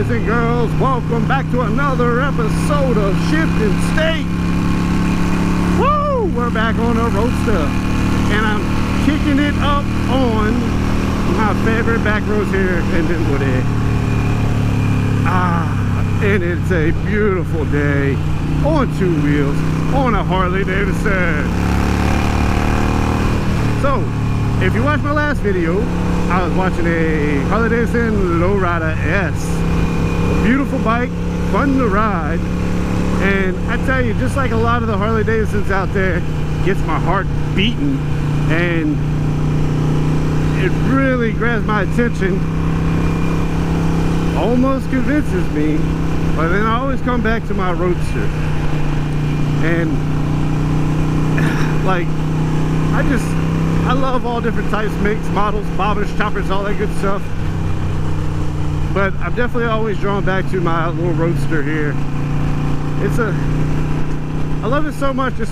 boys and girls, welcome back to another episode of Shifting State. Woo! We're back on a Roadster, and I'm kicking it up on my favorite back roads here in Dinwoody. And it's a beautiful day on two wheels on a Harley Davidson. So, if you watched my last video, I was watching a Harley Davidson Lowrider S. A beautiful bike, fun to ride, and I tell you, just like a lot of the Harley Davidsons out there, gets my heart beating, and it really grabs my attention, almost convinces me, but then I always come back to my Roadster. And like, I love all different types, makes, models, bobbers, choppers, all that good stuff. But I'm definitely always drawn back to my little Roadster here. I love it so much. It's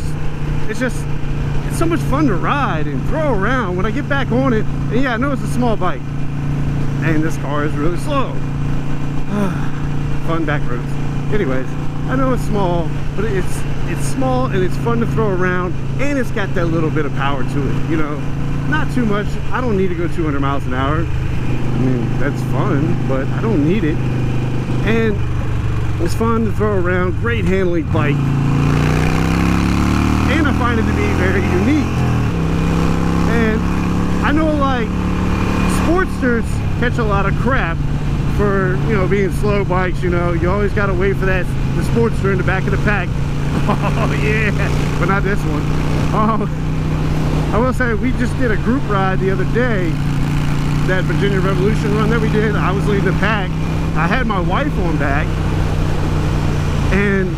so much fun to ride and throw around when I get back on it. And yeah, I know it's a small bike, and this car is really slow. Fun back roads. Anyways, I know it's small, but it's small and it's fun to throw around, and it's got that little bit of power to it, you know. Not too much. I don't need to go 200 miles an hour. I mean, that's fun, but I don't need it. And it's fun to throw around. Great handling bike, and I find it to be very unique. And I know, like, Sportsters catch a lot of crap for, you know, being slow bikes. You know, you always got to wait for the Sportster in the back of the pack. Oh yeah, but not this one. I will say, we just did a group ride the other day, that Virginia Revolution run that we did. I was leading the pack. I had my wife on back, and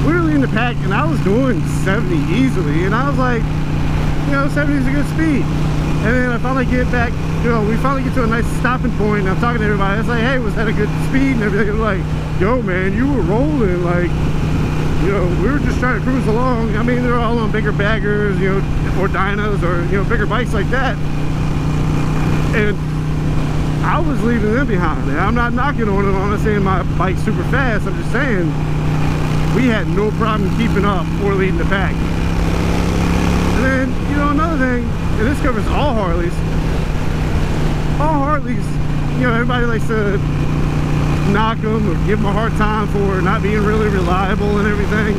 we were leading the pack, and I was doing 70 easily, and I was like, you know, 70 is a good speed. And then I finally get back, you know, we finally get to a nice stopping point, and I'm talking to everybody. I was like, hey, was that a good speed and everything? They're like, yo man, you were rolling, like, you know, we were just trying to cruise along. I mean, they're all on bigger baggers, you know, or dynos, or, you know, bigger bikes like that. And I was leaving them behind. And I'm not knocking on it, I'm not saying my bike's super fast. I'm just saying we had no problem keeping up or leading the pack. And then, you know, another thing, and this covers all Harleys. All Harleys, you know, everybody likes to knock them or give them a hard time for not being really reliable and everything.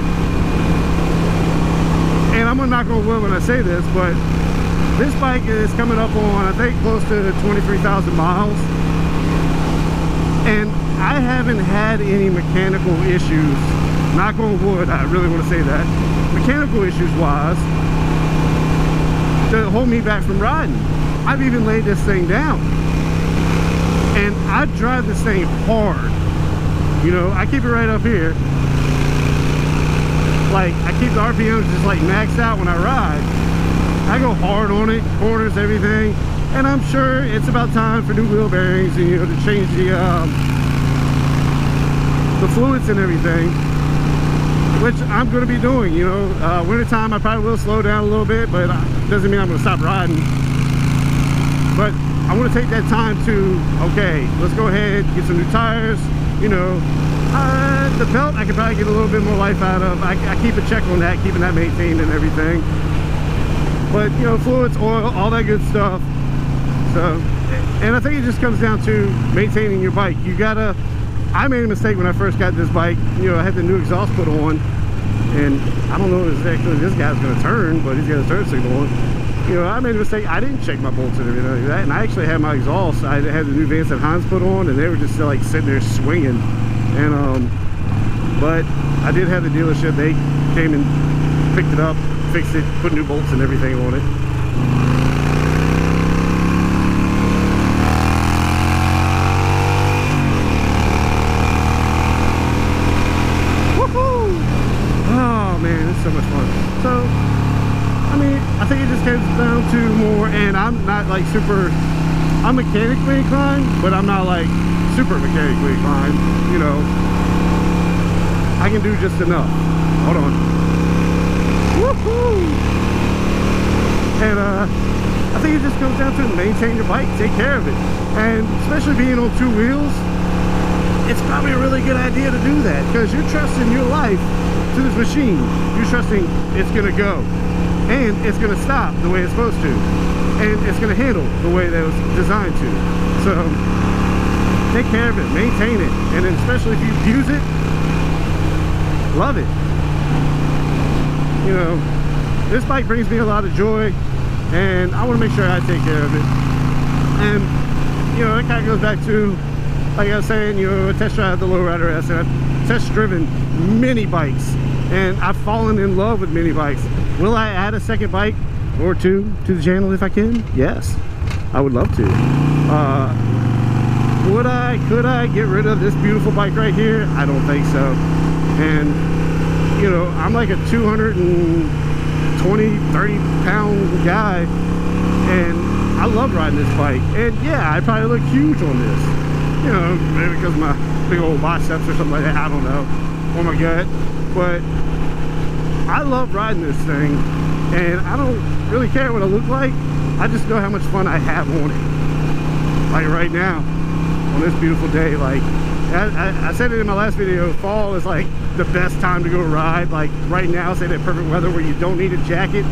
And I'm gonna knock on wood when I say this, but this bike is coming up on, I think, close to 23,000 miles, and I haven't had any mechanical issues, knock on wood, I really want to say that, mechanical issues wise, to hold me back from riding. I've even laid this thing down, and I drive this thing hard. You know, I keep it right up here. Like, I keep the RPMs just like maxed out when I ride. I go hard on it, corners, everything, and I'm sure it's about time for new wheel bearings and, you know, to change the fluids and everything, which I'm going to be doing. You know, winter time I probably will slow down a little bit, but it doesn't mean I'm going to stop riding. But I want to take that time to, okay, let's go ahead, get some new tires. You know, the belt I could probably get a little bit more life out of. I keep a check on that, keeping that maintained and everything. But, you know, fluids, oil, all that good stuff. So, and I think it just comes down to maintaining your bike. You gotta, I made a mistake when I first got this bike. You know, I had the new exhaust put on, and I don't know exactly this guy's gonna turn, but he's got a turn signal on. You know, I made a mistake. I didn't check my bolts and everything like that, and I actually had my exhaust. I had the new Vance & Hines put on, and they were just like sitting there swinging. And but I did have the dealership. They came and picked it up, fixed it, put new bolts and everything on it. Woohoo! Oh man, it's so much fun. So, I mean, I think it just comes down to more, and I'm not like super, I'm mechanically inclined, but I'm not like super mechanically inclined, you know. I can do just enough. Hold on. Woohoo! And I think it just comes down to maintain your bike, take care of it. And especially being on two wheels, it's probably a really good idea to do that, because you're trusting your life to this machine. You're trusting it's gonna go, and it's gonna stop the way it's supposed to, and it's gonna handle the way that it was designed to. So take care of it, maintain it, and then especially if you abuse it, love it. You know, this bike brings me a lot of joy, and I want to make sure I take care of it. And you know, it kind of goes back to, like I was saying, you know, I test drive the lowrider S, and I've test driven mini bikes, and I've fallen in love with mini bikes. Will I add a second bike or two to the channel if I can? Yes, I would love to. Could I get rid of this beautiful bike right here? I don't think so. And you know, I'm like a 220, 30 pound guy, and I love riding this bike. And yeah, I probably look huge on this, you know, maybe because of my big old biceps or something like that, I don't know, or my gut. But I love riding this thing, and I don't really care what I look like. I just know how much fun I have on it. Like right now, on this beautiful day, like I said it in my last video, fall is like the best time to go ride. Like right now, say that perfect weather where you don't need a jacket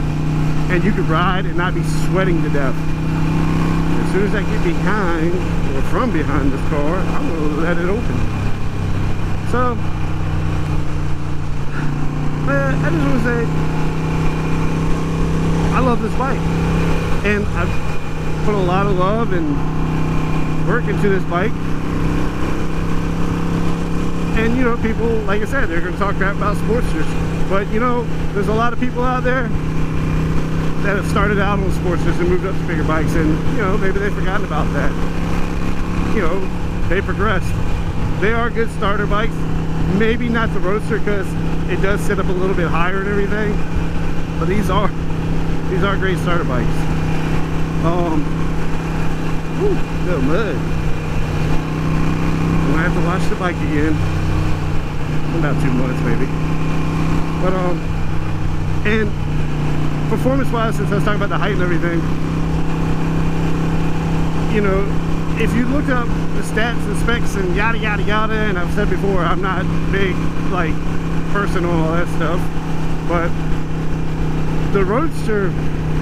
and you can ride and not be sweating to death. As soon as I get behind or from behind this car, I'm gonna let it open. So I just want to say I love this bike, and I've put a lot of love and work into this bike. And you know, people, like I said, they're going to talk crap about Sportsters, but you know, there's a lot of people out there that have started out on Sportsters and moved up to bigger bikes, and you know, maybe they've forgotten about that. You know, they progressed. They are good starter bikes. Maybe not the Roadster, because it does sit up a little bit higher and everything, but these are great starter bikes. Little mud. I'm gonna have to wash the bike again. About 2 months maybe. But and performance wise, since I was talking about the height and everything, you know, if you look up the stats and specs and yada yada yada, and I've said before, I'm not big like person on all that stuff, but the Roadster,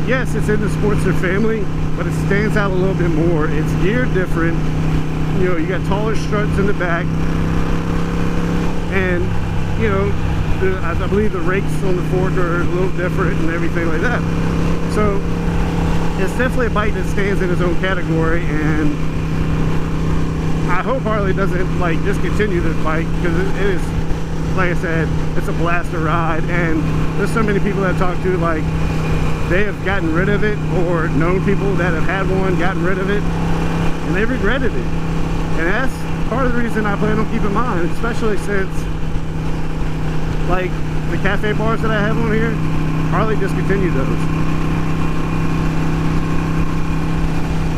yes, it's in the Sportster family, but it stands out a little bit more. It's geared different. You know, you got taller struts in the back, and you know, I believe the rakes on the fork are a little different and everything like that. So it's definitely a bike that stands in its own category, and I hope Harley doesn't like discontinue this bike, because it is, like I said, it's a blast to ride. And there's so many people that I talk to, like they have gotten rid of it, or known people that have had one, gotten rid of it, and they regretted it. And that's part of the reason I plan on keeping mine, especially since like the cafe bars that I have on here, Harley discontinued those.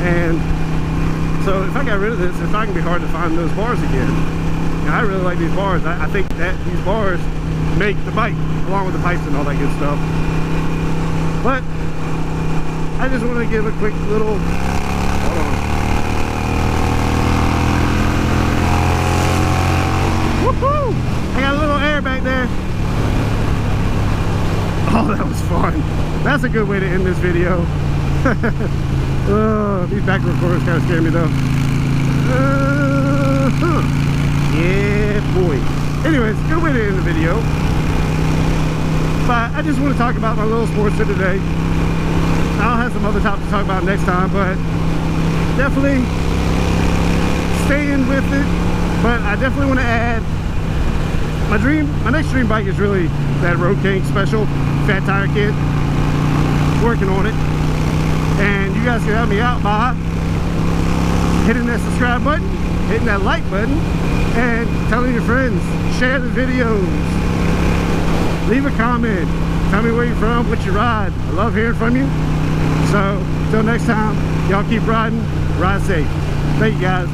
And so if I got rid of this, it's not gonna be hard to find those bars again. And I really like these bars. I think that these bars make the bike, along with the pipes and all that good stuff. But I just want to give a quick little, hold on. Woohoo! I got a little air back there. Oh, that was fun. That's a good way to end this video. These back recorders kind of scare me though. Yeah, boy. Anyways, good way to end the video. But I just want to talk about my little Sportster today. I'll have some other topics to talk about next time, but definitely staying with it. But I definitely want to add my next dream bike is really that Road King Special Fat Tire Kit. Working on it, and you guys can help me out by hitting that subscribe button, hitting that like button, and telling your friends. Share the videos, leave a comment, tell me where you're from, what you ride. I love hearing from you. So until next time, y'all keep riding, ride safe. Thank you guys.